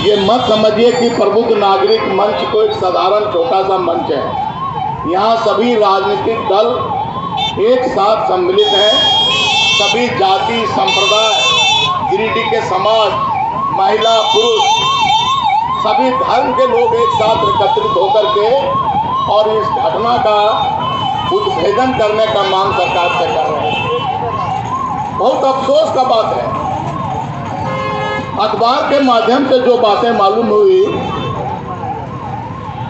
ये मत समझिए कि प्रबुद्ध नागरिक मंच को एक साधारण छोटा सा मंच है। यहाँ सभी राजनीतिक दल एक साथ सम्मिलित हैं। सभी जाति, संप्रदाय, गिरिडीह के समाज, महिला, पुरुष, सभी धर्म के लोग एक साथ एकत्रित होकर के और इस घटना का उद्भेदन करने का मांग सरकार से कर रहे हैं। बहुत अफसोस का बात है, अखबार के माध्यम से जो बातें मालूम हुई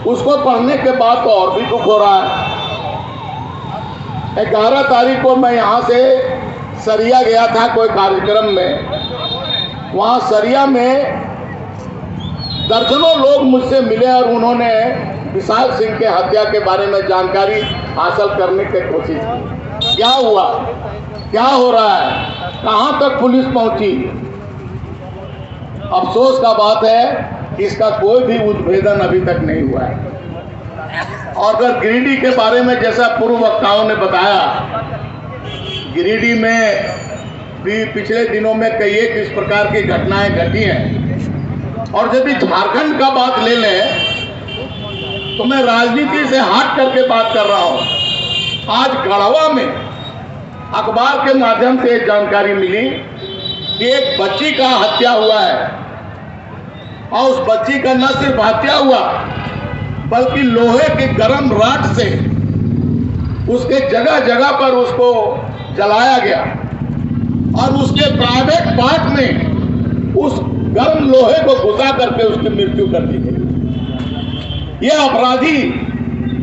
उसको पढ़ने के बाद तो और भी दुख हो रहा है। 11 तारीख को मैं यहाँ से सरिया गया था कोई कार्यक्रम में। वहाँ सरिया में दर्जनों लोग मुझसे मिले और उन्होंने विशाल सिंह के हत्या के बारे में जानकारी हासिल करने की कोशिश की। क्या हुआ, क्या हो रहा है, कहाँ तक पुलिस पहुँची। अफसोस का बात है इसका कोई भी उद्भेदन अभी तक नहीं हुआ है। और अगर गिरिडीह के बारे में जैसा पूर्व वक्ताओं ने बताया, गिरिडीह में भी पिछले दिनों में कई एक इस प्रकार की घटनाएं घटी हैं। और यदि झारखंड का बात ले लें तो मैं राजनीति से हट करके बात कर रहा हूं। आज गढ़वा में अखबार के माध्यम से जानकारी मिली कि एक बच्ची का हत्या हुआ है और उस बच्ची का न सिर्फ हत्या हुआ बल्कि लोहे के गर्म राड से उसके जगह जगह पर उसको जलाया गया और उसके प्राइवेट पार्ट में उस गर्म लोहे को घुसा करके उसकी मृत्यु कर दी गई। ये अपराधी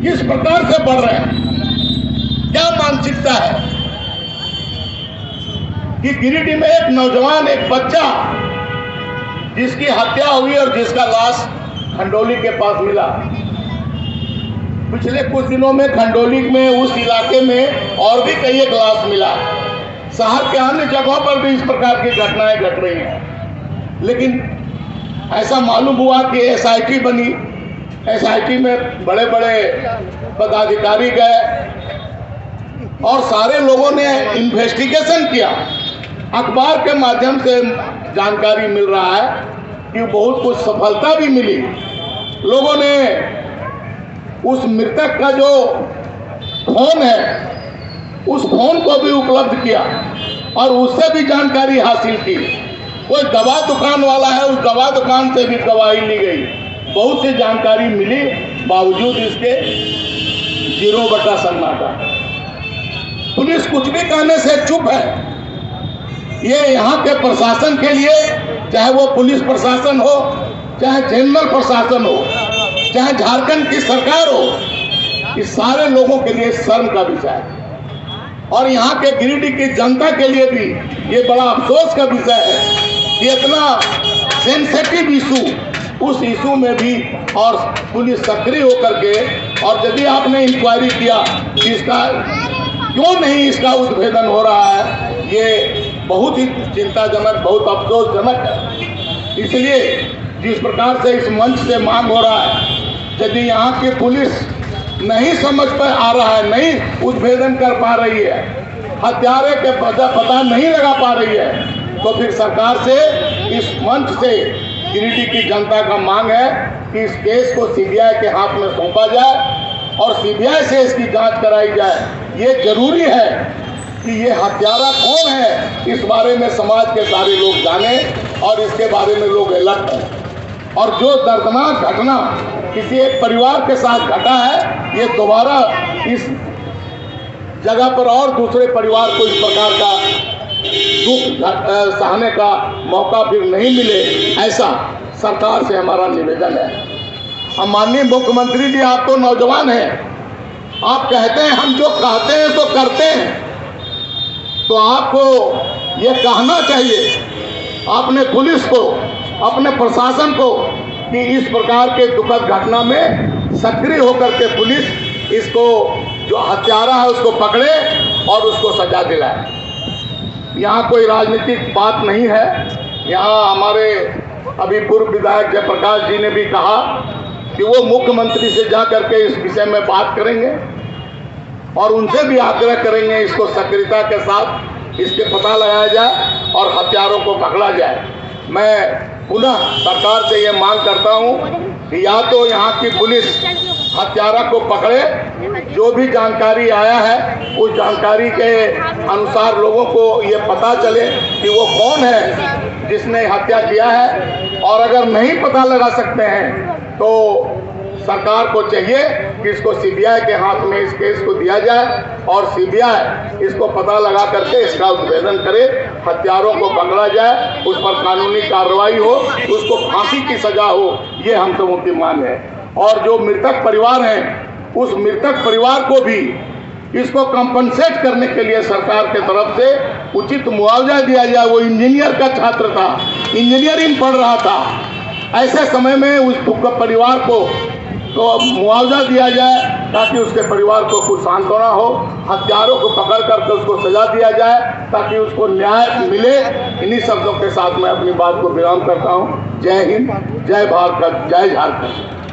किस प्रकार से बढ़ रहे हैं, क्या मानसिकता है कि गिरिडीह में एक नौजवान, एक बच्चा जिसकी हत्या हुई और जिसका लाश खंडोली के पास मिला। पिछले कुछ दिनों में खंडोली में उस इलाके में और भी कई एक लाश मिला। शहर के अन्य जगहों पर भी इस प्रकार की घटनाएं घट रही हैं। लेकिन ऐसा मालूम हुआ कि एसआईटी बनी, एसआईटी में बड़े बड़े पदाधिकारी गए और सारे लोगों ने इन्वेस्टिगेशन किया। अखबार के माध्यम से जानकारी मिल रहा है कि बहुत कुछ सफलता भी मिली। लोगों ने उस मृतक का जो फोन है उस फोन को भी उपलब्ध किया और उससे भी जानकारी हासिल की। कोई दवा दुकान वाला है, उस दवा दुकान से भी गवाही ली गई। बहुत सी जानकारी मिली, बावजूद इसके 0 सन्नाटा। पुलिस कुछ भी कहने से चुप है। ये यहाँ के प्रशासन के लिए, चाहे वो पुलिस प्रशासन हो, चाहे जनरल प्रशासन हो, चाहे झारखंड की सरकार हो, इस सारे लोगों के लिए शर्म का विषय है। और यहाँ के गिरिडीह की जनता के लिए भी ये बड़ा अफसोस का विषय है कि इतना सेंसिटिव इशू, उस इशू में भी और पुलिस सक्रिय होकर के, और यदि आपने इंक्वायरी किया कि इसका क्यों नहीं इसका उद्भेदन हो रहा है, ये बहुत ही चिंताजनक, बहुत अफसोसजनक है। इसलिए जिस प्रकार से इस मंच से मांग हो रहा है, यदि यहाँ की पुलिस नहीं समझ पर आ रहा है, नहीं उद्भेदन कर पा रही है, हत्यारे के पता नहीं लगा पा रही है, तो फिर सरकार से इस मंच से गिरिडीह की जनता का मांग है कि इस केस को सीबीआई के हाथ में सौंपा जाए और सीबीआई से इसकी जांच कराई जाए। ये जरूरी है कि ये हत्यारा कौन है, इस बारे में समाज के सारे लोग जाने और इसके बारे में लोग अलर्ट हैं। और जो दर्दनाक घटना किसी एक परिवार के साथ घटा है, ये दोबारा इस जगह पर और दूसरे परिवार को इस प्रकार का दुख सहने का मौका फिर नहीं मिले, ऐसा सरकार से हमारा निवेदन है। हम माननीय मुख्यमंत्री जी, आप तो नौजवान हैं, आप कहते हैं हम जो कहते हैं तो करते हैं, तो आपको ये कहना चाहिए अपने पुलिस को, अपने प्रशासन को कि इस प्रकार के दुखद घटना में सक्रिय होकर के पुलिस इसको, जो हत्यारा है, उसको पकड़े और उसको सजा दिलाए। यहाँ कोई राजनीतिक बात नहीं है। यहाँ हमारे अभी पूर्व विधायक जयप्रकाश जी ने भी कहा कि वो मुख्यमंत्री से जा करके इस विषय में बात करेंगे और उनसे भी आग्रह करेंगे इसको सक्रियता के साथ इसके पता लगाया जाए और हत्यारों को पकड़ा जाए। मैं पुनः सरकार से ये मांग करता हूँ कि या तो यहाँ की पुलिस हत्यारा को पकड़े, जो भी जानकारी आया है उस जानकारी के अनुसार लोगों को ये पता चले कि वो कौन है जिसने हत्या किया है, और अगर नहीं पता लगा सकते हैं तो सरकार को चाहिए कि इसको सीबीआई के हाथ में इस केस को दिया जाए और सीबीआई इसको पता लगा करके इसका उद्भेदन करे, हत्यारों को पकड़ा जाए, उस पर कानूनी कार्रवाई हो, उसको फांसी की सजा हो। ये हम सबों की मांग है। और जो मृतक परिवार हैं उस मृतक परिवार को भी इसको कंपनसेट करने के लिए सरकार के तरफ से उचित मुआवजा दिया जाए। वो इंजीनियर का छात्र था, इंजीनियरिंग पढ़ रहा था, ऐसे समय में उस परिवार को तो मुआवजा दिया जाए ताकि उसके परिवार को कुछ सांत्वना हो, हत्यारों को पकड़ करके उसको सजा दिया जाए ताकि उसको न्याय मिले। इन्हीं शब्दों के साथ मैं अपनी बात को विराम करता हूँ। जय हिंद, जय भारत, जय झारखंड।